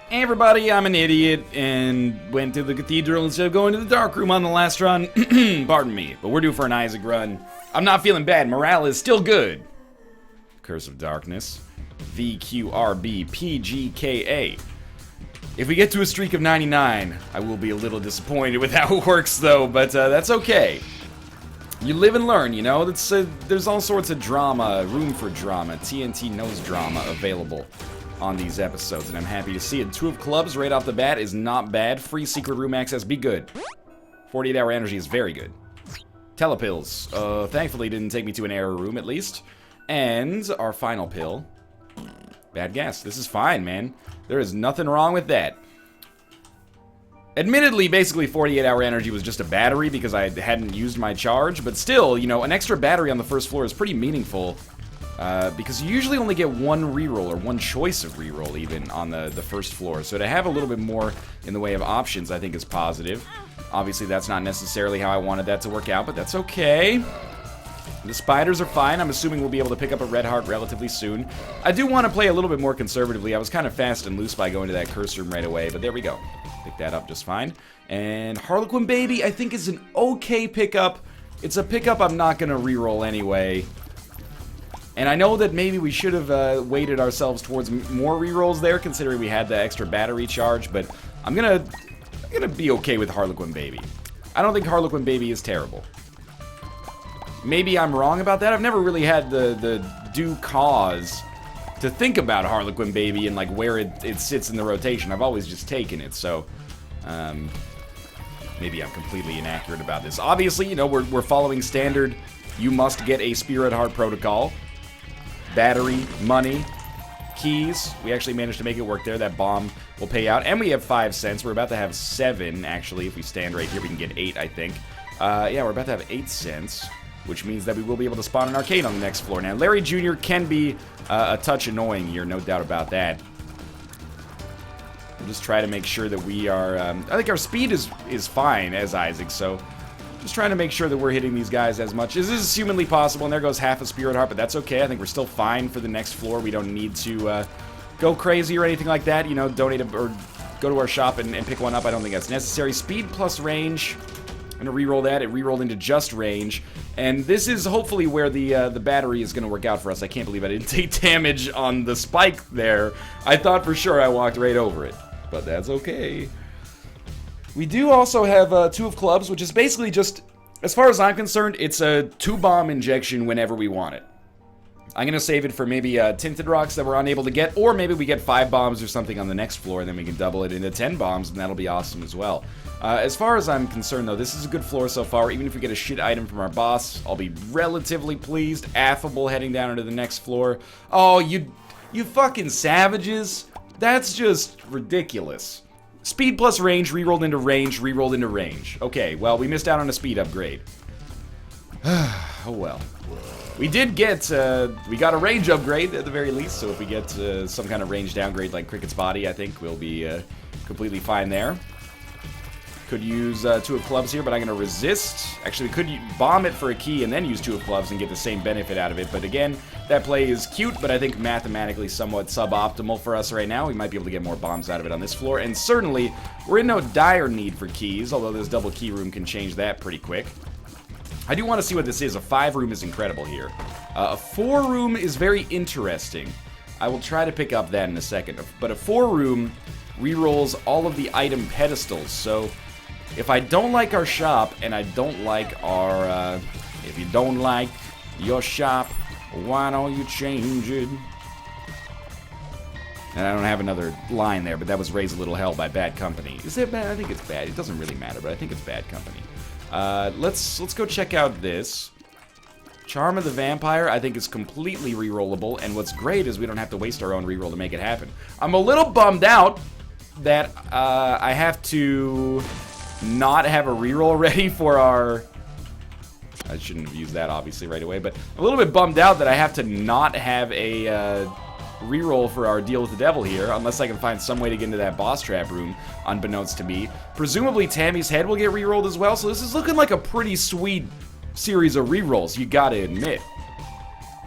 Hey everybody, I'm an idiot and went to the Cathedral instead of going to the dark room on the last run. Pardon me, but we're due for an Isaac run. I'm not feeling bad, morale is still good. Curse of Darkness, VQRB, PGKA. If we get to a streak of 99, I will be a little disappointed with how it works though, but that's okay. You live and learn, you know? There's all sorts of drama, room for drama. TNT knows drama available on these episodes, and I'm happy to see it. 2 of clubs right off the bat is not bad. Free secret room access, be good. 48-hour energy is very good. Telepills, thankfully didn't take me to an error room at least. And our final pill, bad gas. This is fine, man. There is nothing wrong with that. Admittedly, basically 48-hour energy was just a battery because I hadn't used my charge, but still, you know, an extra battery on the first floor is pretty meaningful. Because you usually only get one reroll, or one choice of reroll even, on the first floor. So to have a little bit more in the way of options, I think is positive. Obviously, that's not necessarily how I wanted that to work out, but that's okay. The spiders are fine. I'm assuming we'll be able to pick up a red heart relatively soon. I do want to play a little bit more conservatively. I was kind of fast and loose by going to that curse room right away, but there we go. Pick that up just fine. And Harlequin Baby, I think, is an okay pickup. It's a pickup I'm not going to reroll anyway. And I know that maybe we should have weighted ourselves towards more rerolls there, considering we had the extra battery charge, but I'm gonna be okay with Harlequin Baby. I don't think Harlequin Baby is terrible. Maybe I'm wrong about that. I've never really had the due cause to think about Harlequin Baby and like where it sits in the rotation. I've always just taken it, so maybe I'm completely inaccurate about this. Obviously, you know, we're following standard. You must get a Spirit Heart protocol. Battery, money, keys. We actually managed to make it work there. That bomb will pay out. And we have 5 cents. We're about to have 7, actually. If we stand right here, we can get 8, I think. Yeah, we're about to have 8 cents, which means that we will be able to spawn an arcade on the next floor. Now, Larry Jr. can be a touch annoying here, no doubt about that. We'll just try to make sure that we are... I think our speed is fine as Isaac, so... Just trying to make sure that we're hitting these guys as much as is humanly possible, and there goes half a Spirit Heart, but that's okay. I think we're still fine for the next floor. We don't need to go crazy or anything like that. You know, donate or go to our shop and pick one up. I don't think that's necessary. Speed plus range. I'm going to reroll that. It re-rolled into just range. And this is hopefully where the battery is going to work out for us. I can't believe I didn't take damage on the spike there. I thought for sure I walked right over it, but that's okay. We do also have 2 of clubs, which is basically just, as far as I'm concerned, it's a 2-bomb injection whenever we want it. I'm going to save it for maybe tinted rocks that we're unable to get, or maybe we get 5 bombs or something on the next floor, and then we can double it into 10 bombs, and that'll be awesome as well. As far as I'm concerned, though, this is a good floor so far. Even if we get a shit item from our boss, I'll be relatively pleased, affable heading down into the next floor. Oh, you fucking savages. That's just ridiculous. Speed plus range, rerolled into range, rerolled into range. Okay, well, we missed out on a speed upgrade. Oh well. We did get, we got a range upgrade at the very least, so if we get some kind of range downgrade like Cricket's body, I think we'll be completely fine there. Could use 2 of clubs here, but I'm going to resist. Actually, we could bomb it for a key and then use 2 of clubs and get the same benefit out of it. But again, that play is cute, but I think mathematically somewhat suboptimal for us right now. We might be able to get more bombs out of it on this floor. And certainly, we're in no dire need for keys, although this double key room can change that pretty quick. I do want to see what this is. A 5 room is incredible here. A 4 room is very interesting. I will try to pick up that in a second. But a 4 room rerolls all of the item pedestals, so... If I don't like our shop, and I don't like our, if you don't like your shop, why don't you change it? And I don't have another line there, but that was Raise a Little Hell by Bad Company. Is it bad? I think it's bad. It doesn't really matter, but I think it's Bad Company. Let's go check out this. Charm of the Vampire, I think, is completely rerollable, and what's great is we don't have to waste our own reroll to make it happen. I'm a little bummed out that I have to... not have a reroll ready for our... I shouldn't have used that, obviously, right away, but I'm a little bit bummed out that I have to not have a reroll for our Deal with the Devil here, unless I can find some way to get into that boss trap room, unbeknownst to me. Presumably, Tammy's head will get rerolled as well, so this is looking like a pretty sweet series of rerolls, you gotta admit.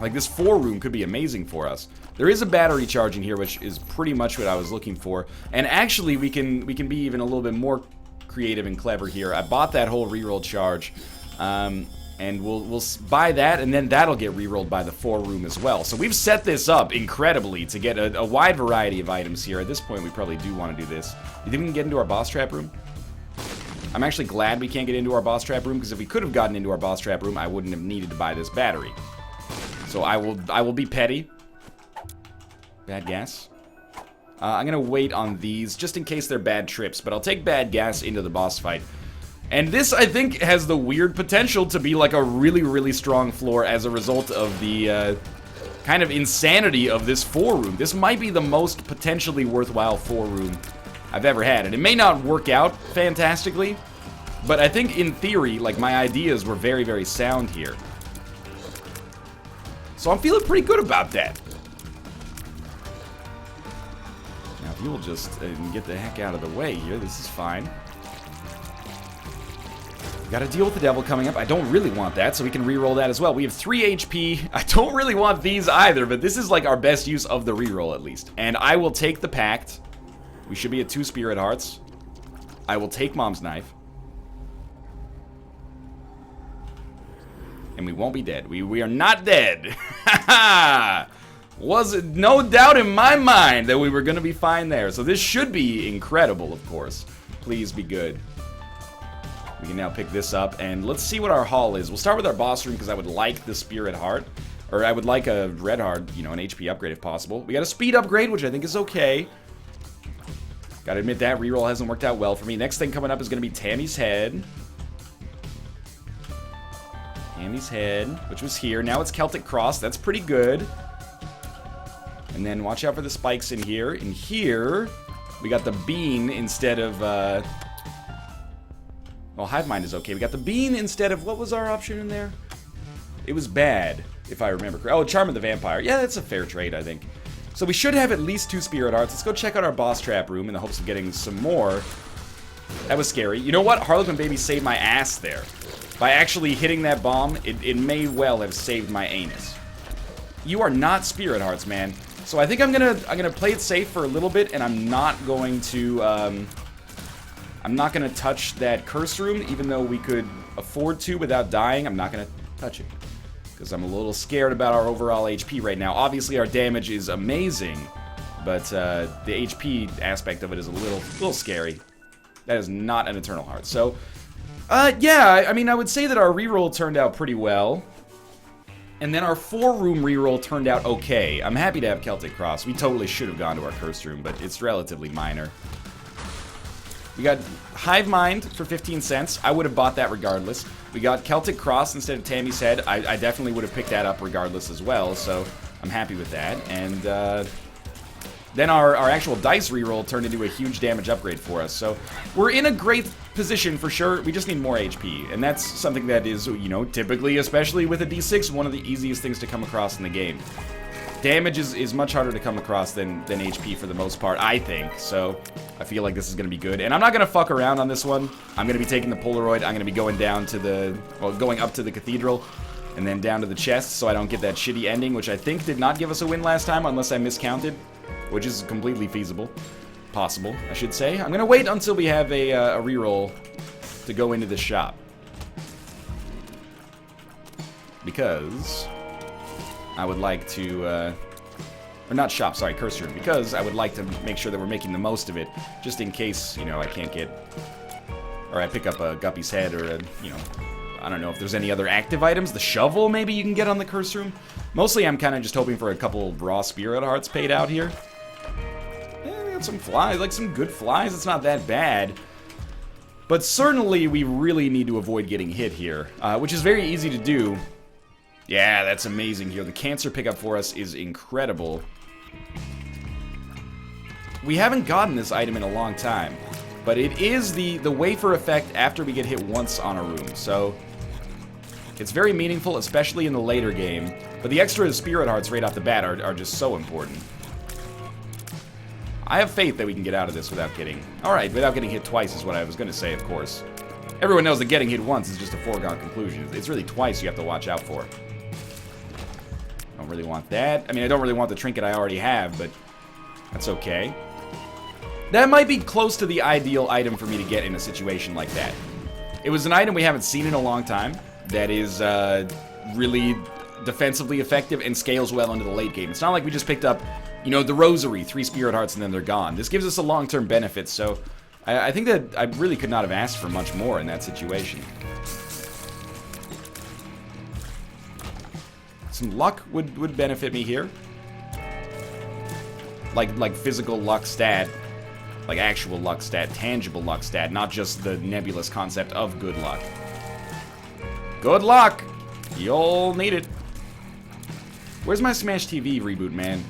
Like, this 4-room could be amazing for us. There is a battery charging here, which is pretty much what I was looking for. And actually, we can be even a little bit more creative and clever here. I bought that whole reroll charge. And we'll buy that, and then that'll get rerolled by the 4-room as well. So we've set this up incredibly to get a wide variety of items here. At this point, we probably do want to do this. You think we can get into our boss trap room? I'm actually glad we can't get into our boss trap room, because if we could have gotten into our boss trap room, I wouldn't have needed to buy this battery. So I will be petty. Bad gas. I'm going to wait on these, just in case they're bad trips, but I'll take bad gas into the boss fight. And this, I think, has the weird potential to be like a really, really strong floor as a result of the kind of insanity of this 4-room. This might be the most potentially worthwhile 4-room I've ever had. And it may not work out fantastically, but I think in theory, like, my ideas were very, very sound here. So I'm feeling pretty good about that. Now, if you'll just get the heck out of the way here, this is fine. Gotta deal with the devil coming up. I don't really want that, so we can reroll that as well. We have 3 HP. I don't really want these either, but this is like our best use of the reroll at least. And I will take the pact. We should be at 2 spirit hearts. I will take Mom's knife. And we won't be dead. We are not dead. Was it no doubt in my mind that we were gonna be fine there. So this should be incredible, of course. Please be good. We can now pick this up, and let's see what our haul is. We'll start with our boss room, because I would like the Spirit Heart. Or I would like a Red Heart, you know, an HP upgrade if possible. We got a speed upgrade, which I think is okay. Gotta admit that reroll hasn't worked out well for me. Next thing coming up is gonna be Tammy's Head. Tammy's Head, which was here. Now it's Celtic Cross. That's pretty good. And then watch out for the spikes in here. In here, we got the bean instead of, well, Hive Mind is okay. We got the bean instead of... What was our option in there? It was bad, if I remember correctly. Oh, Charm of the Vampire. Yeah, that's a fair trade, I think. So we should have at least 2 Spirit Hearts. Let's go check out our boss trap room in the hopes of getting some more. That was scary. You know what? Harlequin Baby saved my ass there. By actually hitting that bomb, it may well have saved my anus. You are not Spirit Hearts, man. So I think I'm gonna play it safe for a little bit, and I'm not going to... I'm not going to touch that curse room, even though we could afford to without dying. I'm not going to touch it, because I'm a little scared about our overall HP right now. Obviously, our damage is amazing, but the HP aspect of it is a little scary. That is not an Eternal Heart. So, yeah, I mean, I would say that our reroll turned out pretty well. And then our 4-room reroll turned out okay. I'm happy to have Celtic Cross. We totally should have gone to our curse room, but it's relatively minor. We got Hive Mind for 15 cents. I would have bought that regardless. We got Celtic Cross instead of Tammy's Head. I definitely would have picked that up regardless as well, so I'm happy with that. And then our actual dice reroll turned into a huge damage upgrade for us. So we're in a great position for sure. We just need more HP, and that's something that is, you know, typically, especially with a D6, one of the easiest things to come across in the game. Damage is much harder to come across than HP for the most part, I think. So I feel like this is going to be good. And I'm not going to fuck around on this one. I'm going to be taking the Polaroid. I'm going to be going down to the... Well, going up to the Cathedral and then down to the chest so I don't get that shitty ending, which I think did not give us a win last time unless I miscounted, which is completely feasible. Possible, I should say. I'm going to wait until we have a reroll to go into the shop. Because... I would like to, or not shop, sorry, curse room, because I would like to make sure that we're making the most of it, just in case, you know, I can't get, or I pick up a Guppy's head, or a, you know, I don't know if there's any other active items. The shovel, maybe you can get on the curse room. Mostly, I'm kind of just hoping for a couple raw spirit hearts paid out here. Yeah, we got some flies, like some good flies. It's not that bad. But certainly, we really need to avoid getting hit here, which is very easy to do. Yeah, that's amazing here. The cancer pickup for us is incredible. We haven't gotten this item in a long time, but it is the wafer effect after we get hit once on a room, so it's very meaningful, especially in the later game. But the extra spirit hearts right off the bat are just so important. I have faith that we can get out of this without getting... Alright, without getting hit twice is what I was going to say, of course. Everyone knows that getting hit once is just a foregone conclusion. It's really twice you have to watch out for. Don't really want that. I mean, I don't really want the trinket I already have, but that's okay. That might be close to the ideal item for me to get in a situation like that. It was an item we haven't seen in a long time that is really defensively effective and scales well into the late game. It's not like we just picked up, you know, the Rosary, 3 Spirit Hearts, and then they're gone. This gives us a long-term benefit, so I think that I really could not have asked for much more in that situation. Some luck would benefit me here. Like physical luck stat. Like actual luck stat, tangible luck stat, not just the nebulous concept of good luck. Good luck! You'll need it. Where's my Smash TV reboot, man?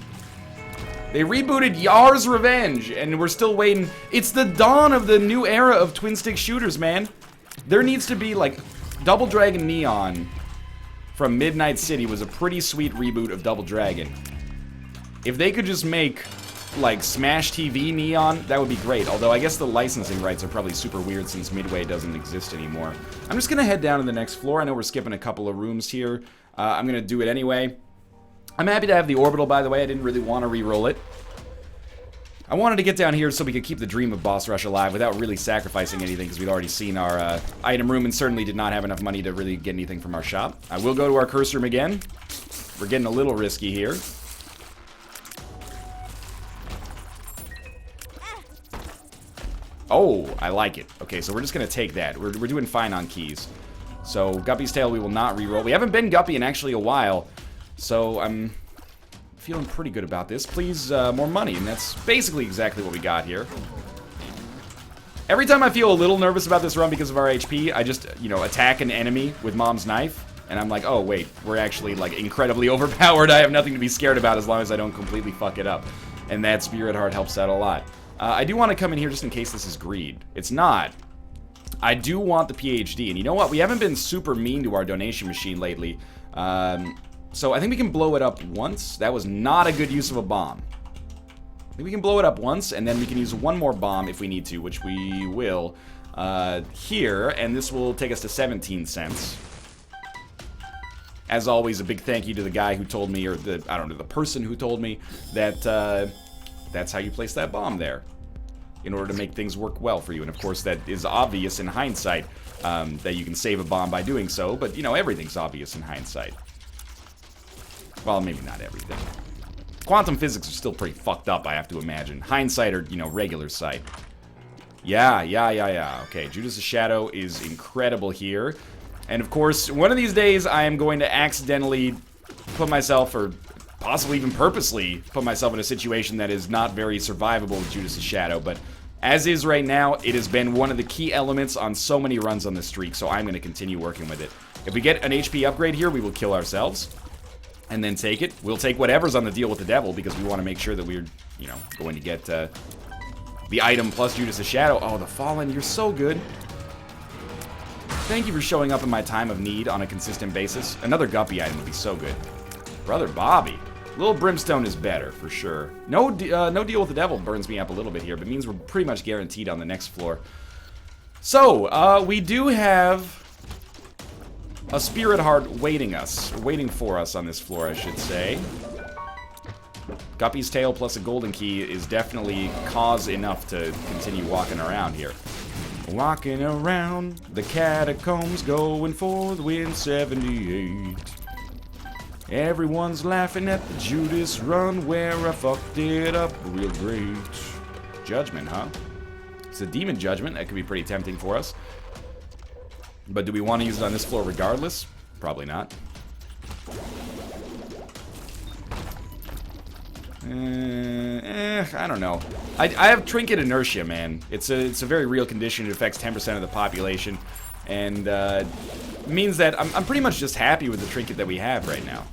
They rebooted Yar's Revenge, and we're still waiting. It's the dawn of the new era of twin-stick shooters, man. There needs to be, like, Double Dragon Neon from Midnight City was a pretty sweet reboot of Double Dragon. If they could just make, like, Smash TV Neon, that would be great. Although I guess the licensing rights are probably super weird since Midway doesn't exist anymore. I'm just gonna head down to the next floor. I know we're skipping a couple of rooms here. I'm gonna do it anyway. I'm happy to have the orbital, by the way. I didn't really want to re-roll it. I wanted to get down here so we could keep the dream of Boss Rush alive without really sacrificing anything, because we'd already seen our item room and certainly did not have enough money to really get anything from our shop. I will go to our curse room again. We're getting a little risky here. Oh, I like it. Okay, so we're just going to take that. We're doing fine on keys. So, Guppy's Tail we will not re-roll. We haven't been Guppy in actually a while, so I'm feeling pretty good about this. Please, more money, and that's basically exactly what we got here. Every time I feel a little nervous about this run because of our HP, I just, you know, attack an enemy with Mom's Knife, and I'm like, oh, wait, we're actually, like, incredibly overpowered. I have nothing to be scared about as long as I don't completely fuck it up. And that Spirit Heart helps out a lot. I do want to come in here just in case this is greed. It's not. I do want the PhD, and you know what? We haven't been super mean to our donation machine lately. So I think we can blow it up once. That was not a good use of a bomb. I think we can blow it up once, and then we can use one more bomb if we need to, which we will here, and this will take us to 17 cents. As always, a big thank you to the guy who told me, or I don't know, the person who told me that that's how you place that bomb there in order to make things work well for you. And of course, that is obvious in hindsight, that you can save a bomb by doing so, but you know, everything's obvious in hindsight. Well, maybe not everything. Quantum physics are still pretty fucked up, I have to imagine. Hindsight or, you know, regular sight. Yeah. Okay, Judas' Shadow is incredible here. And of course, one of these days, I am going to accidentally put myself, or possibly even purposely put myself in a situation that is not very survivable with Judas' Shadow. But as is right now, it has been one of the key elements on so many runs on the streak, so I'm going to continue working with it. If we get an HP upgrade here, we will kill ourselves. And then take it. We'll take whatever's on the deal with the devil because we want to make sure that we're, you know, going to get the item plus Judas' Shadow. Oh, the Fallen, you're so good. Thank you for showing up in my time of need on a consistent basis. Another Guppy item would be so good. Brother Bobby. Little Brimstone is better, for sure. No deal with the devil burns me up a little bit here, but means we're pretty much guaranteed on the next floor. So, we do have a Spirit Heart waiting for us on this floor, I should say. Guppy's Tail plus a golden key is definitely cause enough to continue walking around here. Walking around the catacombs, going for the win 78. Everyone's laughing at the Judas run where I fucked it up real great. Judgment, huh? It's a demon judgment. That could be pretty tempting for us. But do we want to use it on this floor regardless? Probably not. I don't know. I have trinket inertia, man. It's a very real condition. It affects 10% of the population, and means that I'm pretty much just happy with the trinket that we have right now.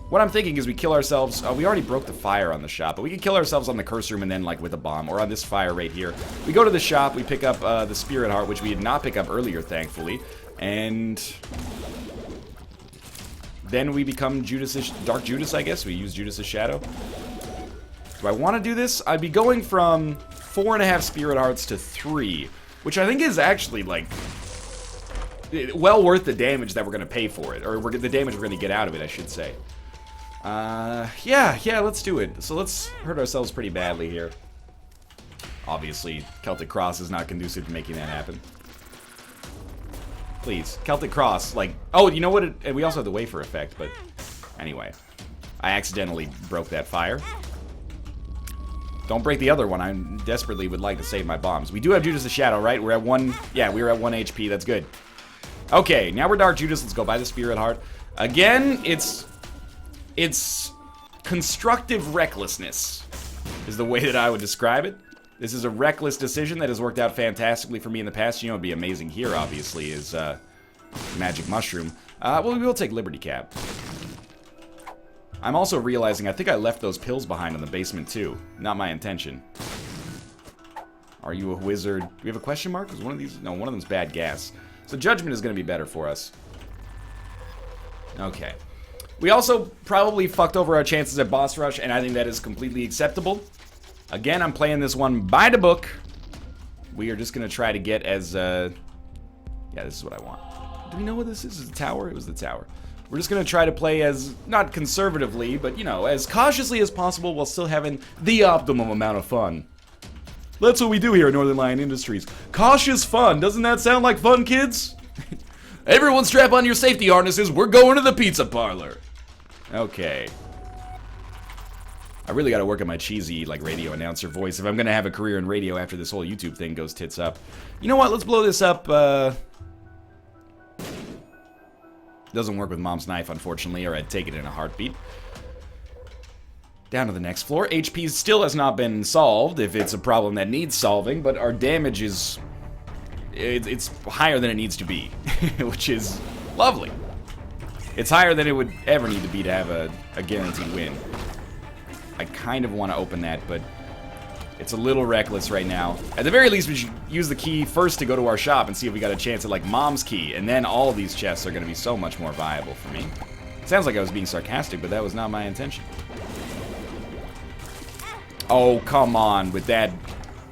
What I'm thinking is we kill ourselves. We already broke the fire on the shop, but we could kill ourselves on the curse room and then, like, with a bomb, or on this fire right here. We go to the shop, we pick up the Spirit Heart, which we did not pick up earlier, thankfully, and then we become Dark Judas, I guess. We use Judas' Shadow. Do I want to do this? I'd be going from 4.5 Spirit Hearts to 3, which I think is actually, like, well worth the damage that we're going to pay for it. Or the damage we're going to get out of it, I should say. Yeah, let's do it. So let's hurt ourselves pretty badly here. Obviously, Celtic Cross is not conducive to making that happen. Please, Celtic Cross, like... Oh, you know what? We also have the Wafer effect, but... Anyway. I accidentally broke that fire. Don't break the other one. I desperately would like to save my bombs. We do have Judas the Shadow, right? We're at 1... Yeah, we were at 1 HP. That's good. Okay, now we're Dark Judas. Let's go buy the Spirit Heart. Again, it's constructive recklessness is the way that I would describe it. This is a reckless decision that has worked out fantastically for me in the past. You know, it'd be amazing here, obviously, is Magic Mushroom. Well, we will take Liberty Cap. I'm also realizing I think I left those pills behind in the basement, too. Not my intention. Are you a wizard? Do we have a question mark? Is one of these... No, one of them's bad gas. So Judgment is going to be better for us. Okay. We also probably fucked over our chances at Boss Rush, and I think that is completely acceptable. Again, I'm playing this one by the book. We are just going to try to get as... Yeah, this is what I want. Do we know what this is? Is it the tower? It was the tower. We're just going to try to play as, not conservatively, but, you know, as cautiously as possible while still having the optimum amount of fun. That's what we do here at Northern Lion Industries. Cautious fun. Doesn't that sound like fun, kids? Everyone strap on your safety harnesses. We're going to the pizza parlor. Okay. I really got to work on my cheesy, like, radio announcer voice if I'm going to have a career in radio after this whole YouTube thing goes tits up. You know what? Let's blow this up. Doesn't work with Mom's Knife, unfortunately, or I'd take it in a heartbeat. Down to the next floor. HP still has not been solved, if it's a problem that needs solving, but our damage is... It's higher than it needs to be, which is lovely. It's higher than it would ever need to be to have a guaranteed win. I kind of want to open that, but it's a little reckless right now. At the very least, we should use the key first to go to our shop and see if we got a chance at, like, Mom's key, and then all of these chests are going to be so much more viable for me. Sounds like I was being sarcastic, but that was not my intention. Oh, come on, with that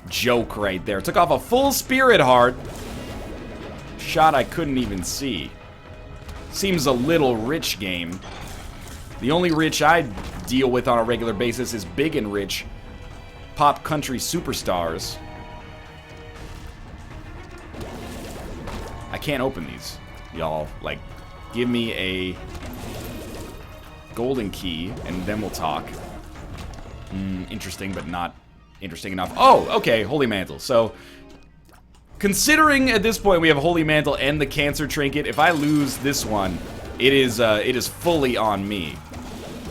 joke right there. Took off a full Spirit Heart. Shot I couldn't even see. Seems a little rich game. The only rich I deal with on a regular basis is big and rich pop country superstars. I can't open these, y'all. Like, give me a golden key and then we'll talk. Interesting, but not interesting enough. Oh, okay, Holy Mantle. So, considering at this point we have Holy Mantle and the Cancer Trinket, if I lose this one, it is fully on me.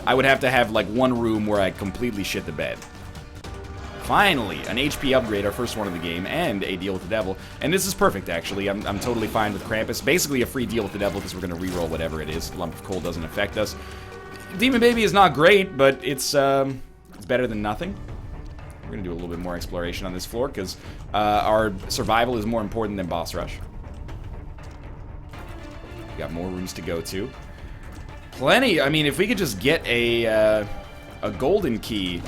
I would have to have, like, one room where I completely shit the bed. Finally, an HP upgrade, our first one of the game, and a deal with the devil. And this is perfect, actually. I'm totally fine with Krampus. Basically a free deal with the devil because we're going to reroll whatever it is. Lump of Coal doesn't affect us. Demon Baby is not great, but it's better than nothing. We're going to do a little bit more exploration on this floor because our survival is more important than Boss Rush. We got more rooms to go to. Plenty. I mean, if we could just get a golden key,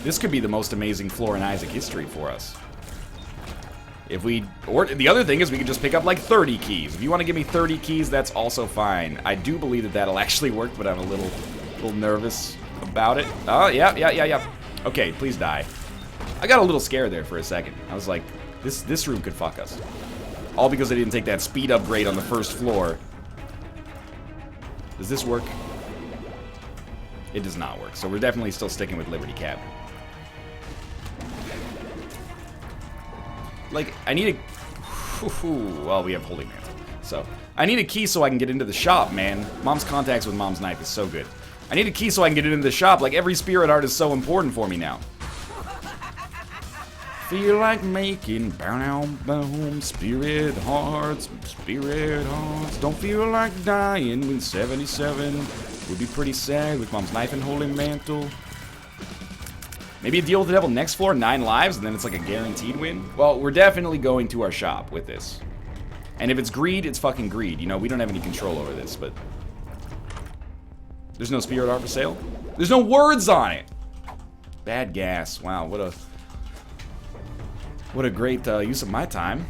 this could be the most amazing floor in Isaac history for us. If we, or the other thing is we could just pick up like 30 keys. If you want to give me 30 keys, that's also fine. I do believe that that'll actually work, but I'm a little nervous about it. Oh, yeah. Okay, please die. I got a little scared there for a second. I was like, this room could fuck us. All because I didn't take that speed upgrade on the first floor. Does this work? It does not work, so we're definitely still sticking with Liberty Cap. Like, I need a... Well, we have Holy Mantle. So, I need a key so I can get into the shop, man. Mom's contacts with Mom's Knife is so good. I need a key so I can get into the shop. Like, every Spirit Heart is so important for me now. Feel like making boom, Spirit Hearts, Spirit Hearts. Don't feel like dying when 77 would be pretty sad with Mom's Knife and Holy Mantle. Maybe a deal with the devil next floor, 9 lives, and then it's like a guaranteed win? Well, we're definitely going to our shop with this. And if it's greed, it's fucking greed. You know, we don't have any control over this, but... There's no Spirit Heart for sale? There's no words on it! Bad gas. Wow, what a great use of my time.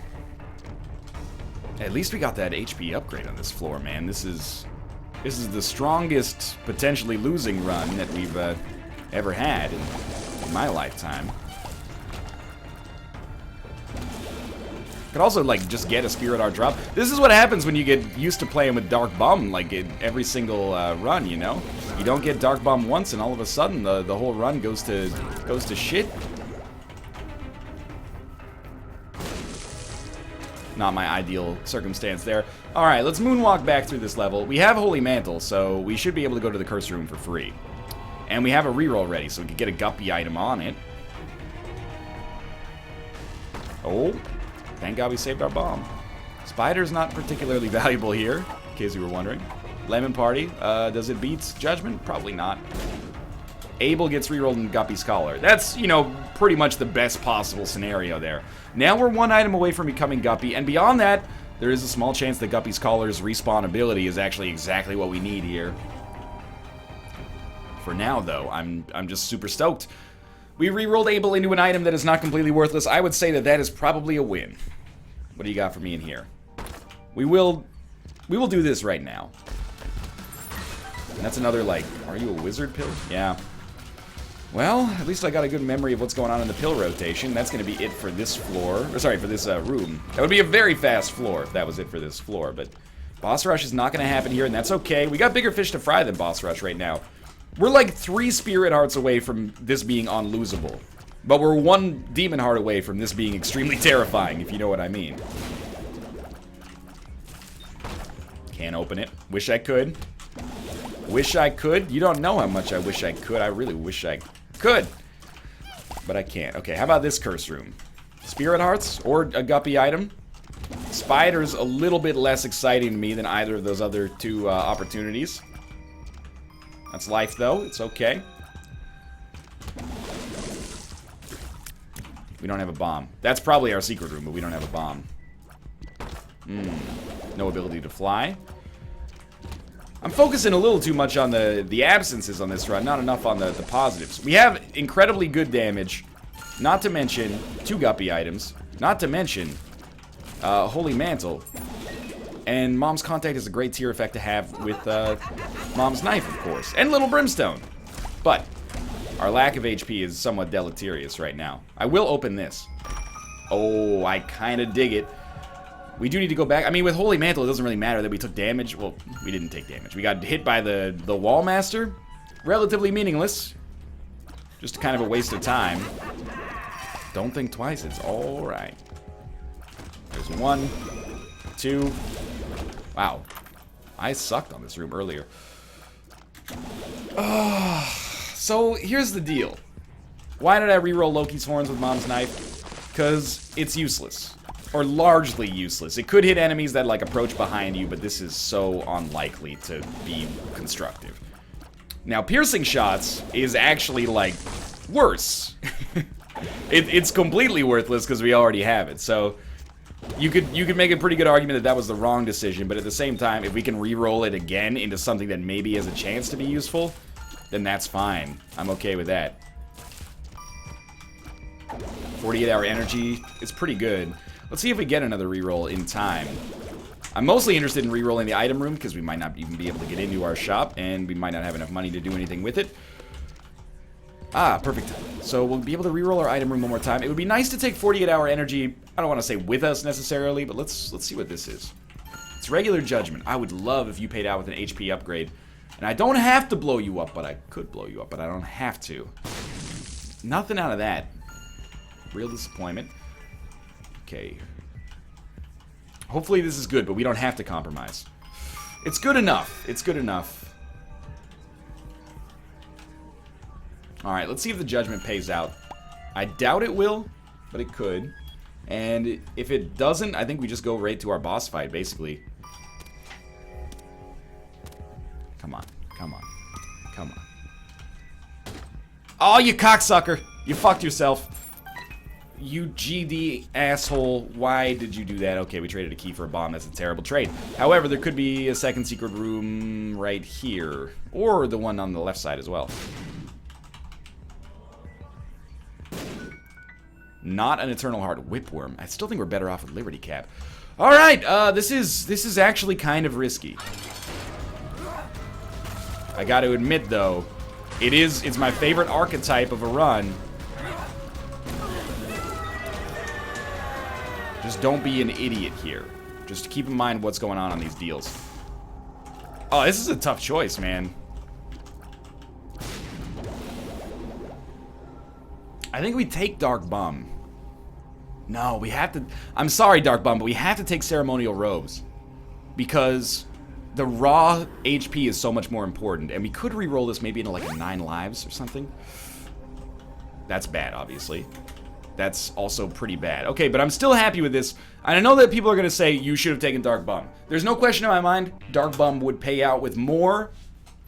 At least we got that HP upgrade on this floor, man. This is the strongest potentially losing run that we've ever had in my lifetime. Could also, like, just get a Spirit Heart drop. This is what happens when you get used to playing with Dark Bum, like, in every single run, you know? You don't get Dark Bum once, and all of a sudden, the whole run goes to shit. Not my ideal circumstance there. Alright, let's moonwalk back through this level. We have Holy Mantle, so we should be able to go to the Curse Room for free. And we have a reroll ready, so we can get a Guppy item on it. Oh, thank God we saved our bomb. Spider's not particularly valuable here, in case you were wondering. Lemon Party, does it beat Judgment? Probably not. Abel gets rerolled in Guppy's collar. That's, you know, pretty much the best possible scenario there. Now we're one item away from becoming Guppy, and beyond that, there is a small chance that Guppy's collar's respawn ability is actually exactly what we need here. For now, though, I'm just super stoked. We rerolled Abel into an item that is not completely worthless. I would say that that is probably a win. What do you got for me in here? We will do this right now. And that's another, like, are you a wizard pill? Yeah. Well, at least I got a good memory of what's going on in the pill rotation. That's going to be it for this floor. Or, sorry, for this room. That would be a very fast floor if that was it for this floor. But boss rush is not going to happen here, and that's okay. We got bigger fish to fry than boss rush right now. We're like 3 Spirit Hearts away from this being unlosable. But we're 1 Demon Heart away from this being extremely terrifying, if you know what I mean. Can't open it. Wish I could. Wish I could. You don't know how much I wish I could. I really wish I could. But I can't. Okay, how about this Curse Room? Spirit Hearts or a Guppy item? Spider's a little bit less exciting to me than either of those other 2 opportunities. That's life, though. It's okay. We don't have a bomb. That's probably our secret room, but we don't have a bomb. No ability to fly. I'm focusing a little too much on the absences on this run, not enough on the positives. We have incredibly good damage, not to mention 2 Guppy items, not to mention Holy Mantle. And Mom's Contact is a great tier effect to have with Mom's Knife, of course, and Little Brimstone. But our lack of HP is somewhat deleterious right now. I will open this. Oh, I kind of dig it. We do need to go back. I mean, with Holy Mantle, it doesn't really matter that we took damage. Well, we didn't take damage. We got hit by the Wall Master. Relatively meaningless. Just kind of a waste of time. Don't think twice. It's all right. There's 1, 2. Wow. I sucked on this room earlier. So, here's the deal. Why did I reroll Loki's Horns with Mom's Knife? Because it's useless. Or largely useless. It could hit enemies that, like, approach behind you, but this is so unlikely to be constructive. Now, piercing shots is actually, like, worse. It's completely worthless because we already have it, so you could make a pretty good argument that that was the wrong decision, but at the same time, if we can re-roll it again into something that maybe has a chance to be useful, then that's fine. I'm okay with that. 48-hour energy is pretty good. Let's see if we get another reroll in time. I'm mostly interested in rerolling the item room because we might not even be able to get into our shop, and we might not have enough money to do anything with it. Ah, perfect. So we'll be able to reroll our item room one more time. It would be nice to take 48-hour energy, I don't want to say with us necessarily, but let's see what this is. It's regular Judgment. I would love if you paid out with an HP upgrade. And I don't have to blow you up, but I could blow you up, but I don't have to. Nothing out of that. Real disappointment. Okay. Hopefully this is good, but we don't have to compromise. It's good enough. It's good enough. Alright, let's see if the Judgment pays out. I doubt it will, but it could. And if it doesn't, I think we just go right to our boss fight, basically. Come on. Come on. Come on. Oh, you cocksucker! You fucked yourself. You GD asshole. Why did you do that? Okay, we traded a key for a bomb. That's a terrible trade. However, there could be a second secret room right here. Or the one on the left side as well. Not an Eternal Heart Whipworm. I still think we're better off with Liberty Cap. All right, this is actually kind of risky. I got to admit, though, it's my favorite archetype of a run. Just don't be an idiot here. Just keep in mind what's going on these deals. Oh, this is a tough choice, man. I think we take Dark Bum. No, we have to... I'm sorry, Dark Bum, but we have to take Ceremonial Robes. Because the raw HP is so much more important. And we could re-roll this maybe into like a 9 lives or something. That's bad, obviously. That's also pretty bad. Okay, but I'm still happy with this. And I know that people are going to say, you should have taken Dark Bum. There's no question in my mind, Dark Bum would pay out with more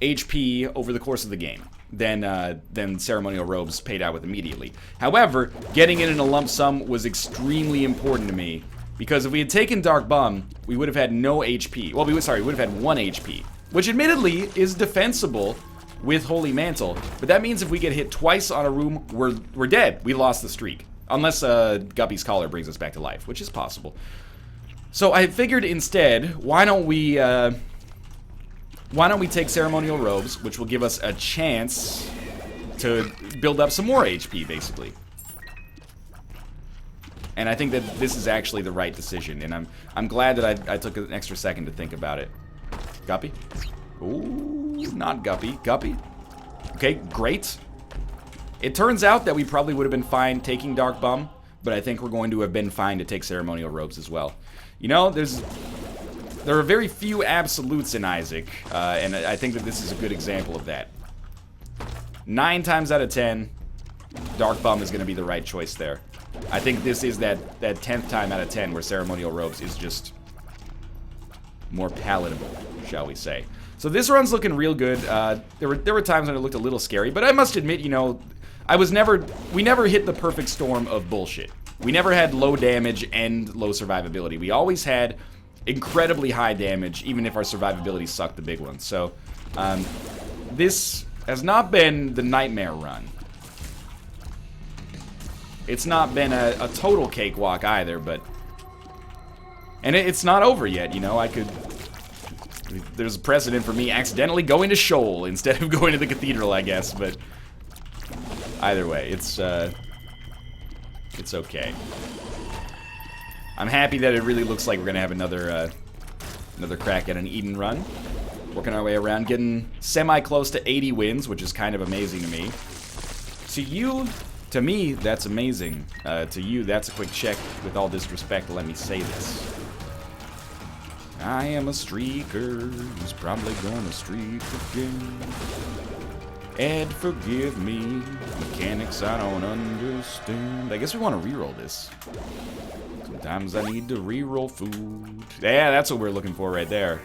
HP over the course of the game than Ceremonial Robes paid out with immediately. However, getting it in a lump sum was extremely important to me, because if we had taken Dark Bum, we would have had no HP. Well, we would have had 1 HP, which admittedly is defensible with Holy Mantle, but that means if we get hit twice on a room, we're dead. We lost the streak. Unless Guppy's Collar brings us back to life, which is possible. So I figured instead, why don't we take Ceremonial Robes, which will give us a chance to build up some more HP, basically. And I think that this is actually the right decision, and I'm glad that I took an extra second to think about it. Guppy? Ooh, not Guppy. Guppy? Okay, great. It turns out that we probably would have been fine taking Dark Bum, but I think we're going to have been fine to take Ceremonial Robes as well. You know, there are very few absolutes in Isaac, and I think that this is a good example of that. 9 times out of 10, Dark Bum is going to be the right choice there. I think this is that 10th time out of 10 where Ceremonial Robes is just more palatable, shall we say. So this run's looking real good. There were times when it looked a little scary, but I must admit, you know, we never hit the perfect storm of bullshit. We never had low damage and low survivability. We always had incredibly high damage, even if our survivability sucked the big one. So, this has not been the nightmare run. It's not been a total cakewalk either, but... And it's not over yet, you know, there's a precedent for me accidentally going to Shoal instead of going to the Cathedral, I guess, but... Either way, it's okay. I'm happy that it really looks like we're gonna have another crack at an Eden run. Working our way around, getting semi-close to 80 wins, which is kind of amazing to me. To me, that's amazing. To you, that's a quick check. With all disrespect, let me say this. I am a streaker who's probably gonna streak again. Ed, forgive me. Mechanics I don't understand. I guess we want to reroll this. Sometimes I need to reroll food. Yeah, that's what we're looking for right there.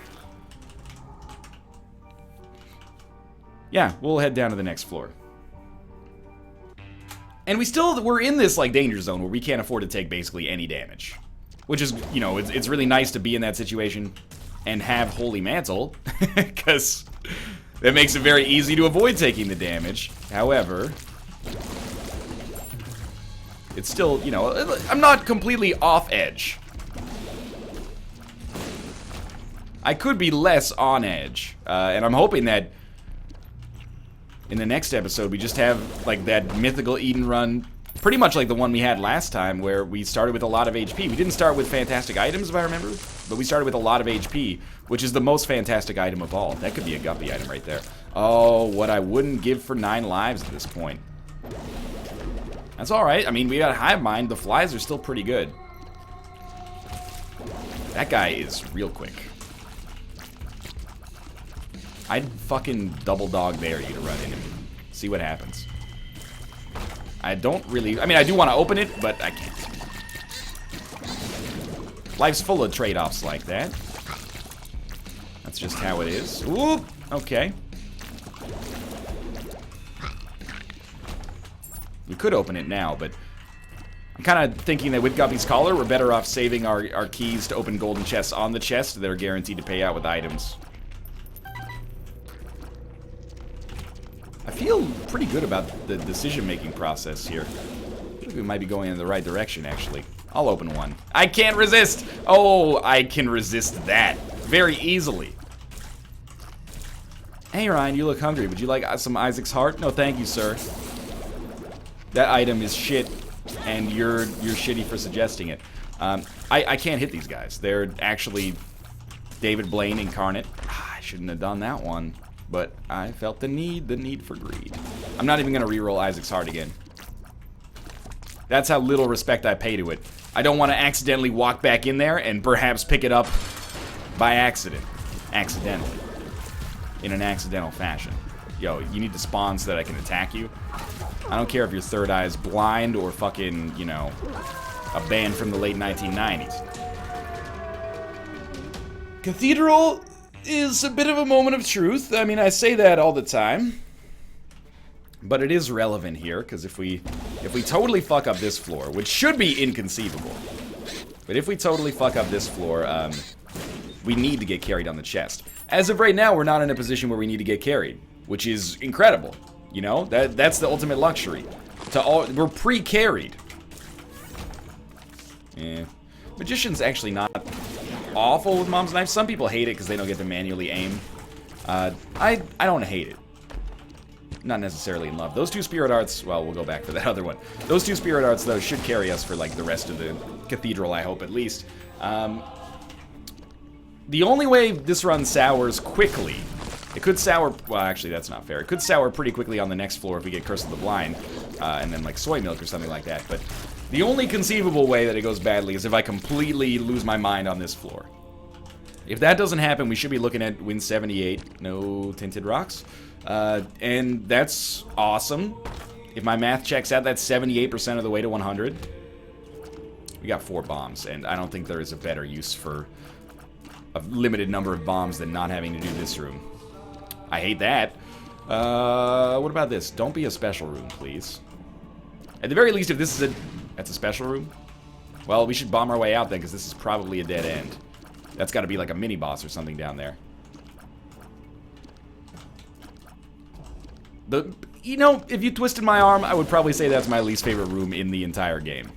Yeah, we'll head down to the next floor. And we're in this, like, danger zone where we can't afford to take basically any damage. Which is, you know, it's really nice to be in that situation and have Holy Mantle. Because that makes it very easy to avoid taking the damage. However, it's still, you know, I'm not completely off edge. I could be less on edge. And I'm hoping that in the next episode we just have, like, that mythical Eden run, pretty much like the one we had last time, where we started with a lot of HP. We didn't start with fantastic items, if I remember, but we started with a lot of HP, which is the most fantastic item of all. That could be a Guppy item right there. Oh, what I wouldn't give for 9 lives at this point. That's alright. I mean, we got a hive mind. The flies are still pretty good. That guy is real quick. I'd fucking double dog dare you to run into me. See what happens. I don't really... I mean, I do want to open it, but I can't. Life's full of trade-offs like that. That's just how it is. Ooh, okay. We could open it now, but I'm kind of thinking that with Guppy's Collar, we're better off saving our keys to open golden chests on the chest that are guaranteed to pay out with items. I feel pretty good about the decision-making process here. I think we might be going in the right direction, actually. I'll open one. I can't resist. Oh, I can resist that very easily. Hey, Ryan, you look hungry. Would you like some Isaac's heart? No, thank you, sir. That item is shit, and you're shitty for suggesting it. I can't hit these guys. They're actually David Blaine incarnate. I shouldn't have done that one, but I felt the need for greed. I'm not even gonna reroll Isaac's heart again. That's how little respect I pay to it. I don't want to accidentally walk back in there and perhaps pick it up by accident. Accidentally. In an accidental fashion. Yo, you need to spawn so that I can attack you. I don't care if your third eye is blind or fucking, you know, a band from the late 1990s. Cathedral is a bit of a moment of truth. I mean, I say that all the time. But it is relevant here, because if we totally fuck up this floor, which should be inconceivable, but if we totally fuck up this floor, we need to get carried on the chest. As of right now, we're not in a position where we need to get carried, which is incredible. You know, that's the ultimate luxury. We're pre-carried. Yeah. Magician's actually not awful with Mom's Knife. Some people hate it because they don't get to manually aim. I don't hate it. Not necessarily in love. Those two Spirit Arts, well, we'll go back to that other one. Those two Spirit Arts, though, should carry us for, like, the rest of the Cathedral, I hope, at least. The only way this run sours quickly, it could sour, well, actually, that's not fair. It could sour pretty quickly on the next floor if we get Curse of the Blind, and then, like, Soy Milk or something like that. But the only conceivable way that it goes badly is if I completely lose my mind on this floor. If that doesn't happen, we should be looking at win 78, no Tinted Rocks. And that's awesome. If my math checks out, that's 78% of the way to 100. We got 4 bombs, and I don't think there is a better use for a limited number of bombs than not having to do this room. I hate that. What about this? Don't be a special room, please. At the very least, if this is that's a special room? Well, we should bomb our way out then, because this is probably a dead end. That's got to be like a mini-boss or something down there. You know, if you twisted my arm, I would probably say that's my least favorite room in the entire game.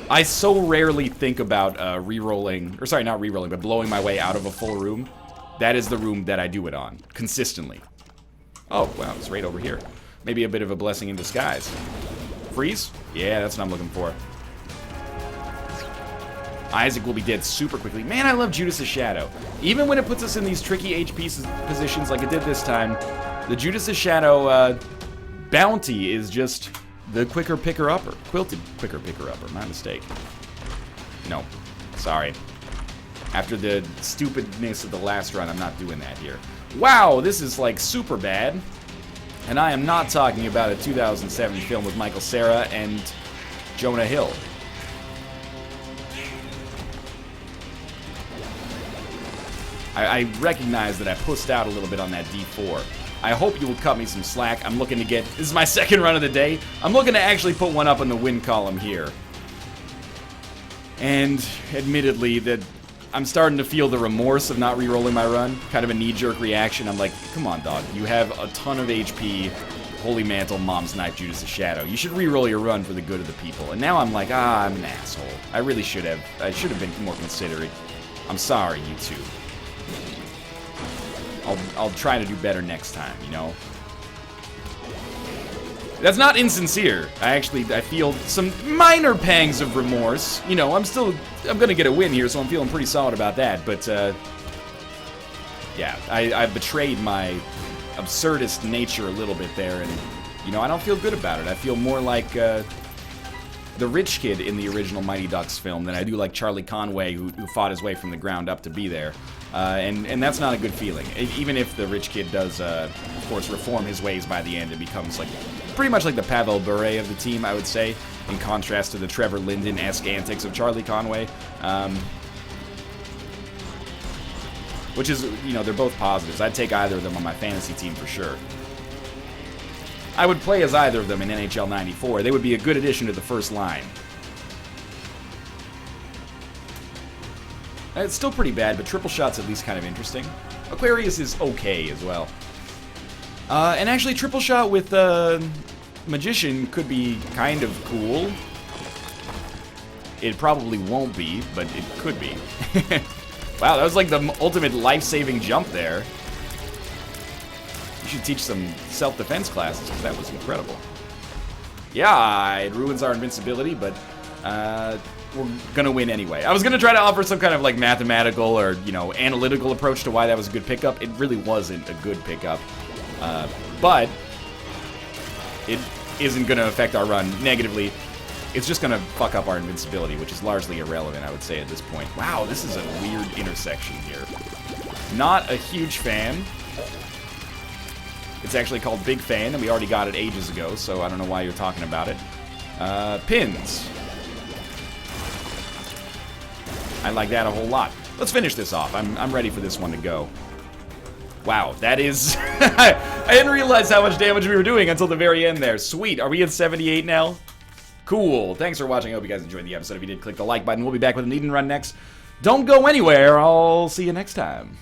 I so rarely think about re-rolling, or sorry, not re-rolling, but blowing my way out of a full room. That is the room that I do it on, consistently. Oh, wow, it's right over here. Maybe a bit of a blessing in disguise. Freeze? Yeah, that's what I'm looking for. Isaac will be dead super quickly. Man, I love Judas' Shadow. Even when it puts us in these tricky HP positions like it did this time, the Judas' Shadow bounty is just the quicker picker-upper. Quilted quicker picker-upper, my mistake. No, sorry. After the stupidness of the last run, I'm not doing that here. Wow, this is like super bad. And I am not talking about a 2007 film with Michael Cera and Jonah Hill. I recognize that I pussed out a little bit on that D4. I hope you will cut me some slack. I'm looking to get... This is my second run of the day. I'm looking to actually put one up in the win column here. And admittedly, that I'm starting to feel the remorse of not re-rolling my run. Kind of a knee-jerk reaction. I'm like, come on, dog. You have a ton of HP. Holy Mantle, Mom's Knife, Judas' Shadow. You should re-roll your run for the good of the people. And now I'm like, I'm an asshole. I really should have. I should have been more considerate. I'm sorry, you two. I'll try to do better next time, you know? That's not insincere. I feel some minor pangs of remorse. You know, I'm gonna get a win here, so I'm feeling pretty solid about that, but, yeah, I betrayed my absurdist nature a little bit there, and, you know, I don't feel good about it. I feel more like, the rich kid in the original Mighty Ducks film than I do like Charlie Conway, who fought his way from the ground up to be there. And that's not a good feeling. Even if the rich kid does, of course, reform his ways by the end, it becomes like pretty much like the Pavel Bure of the team, I would say, in contrast to the Trevor Linden-esque antics of Charlie Conway. Which is, you know, they're both positives. I'd take either of them on my fantasy team for sure. I would play as either of them in NHL 94. They would be a good addition to the first line. It's still pretty bad, but Triple Shot's at least kind of interesting. Aquarius is okay as well. And actually, Triple Shot with Magician could be kind of cool. It probably won't be, but it could be. Wow, that was like the ultimate life-saving jump there. You should teach some self-defense classes, because that was incredible. Yeah, it ruins our invincibility, but we're gonna win anyway. I was gonna try to offer some kind of like mathematical or, you know, analytical approach to why that was a good pickup. It really wasn't a good pickup, but it isn't gonna affect our run negatively. It's just gonna fuck up our invincibility, which is largely irrelevant, I would say, at this point. Wow, this is a weird intersection here. Not a huge fan. It's actually called Big Fan, and we already got it ages ago, so I don't know why you're talking about it. Pins. I like that a whole lot. Let's finish this off. I'm ready for this one to go. Wow, that is... I didn't realize how much damage we were doing until the very end there. Sweet. Are we at 78 now? Cool. Thanks for watching. I hope you guys enjoyed the episode. If you did, click the like button. We'll be back with an Eden Run next. Don't go anywhere. I'll see you next time.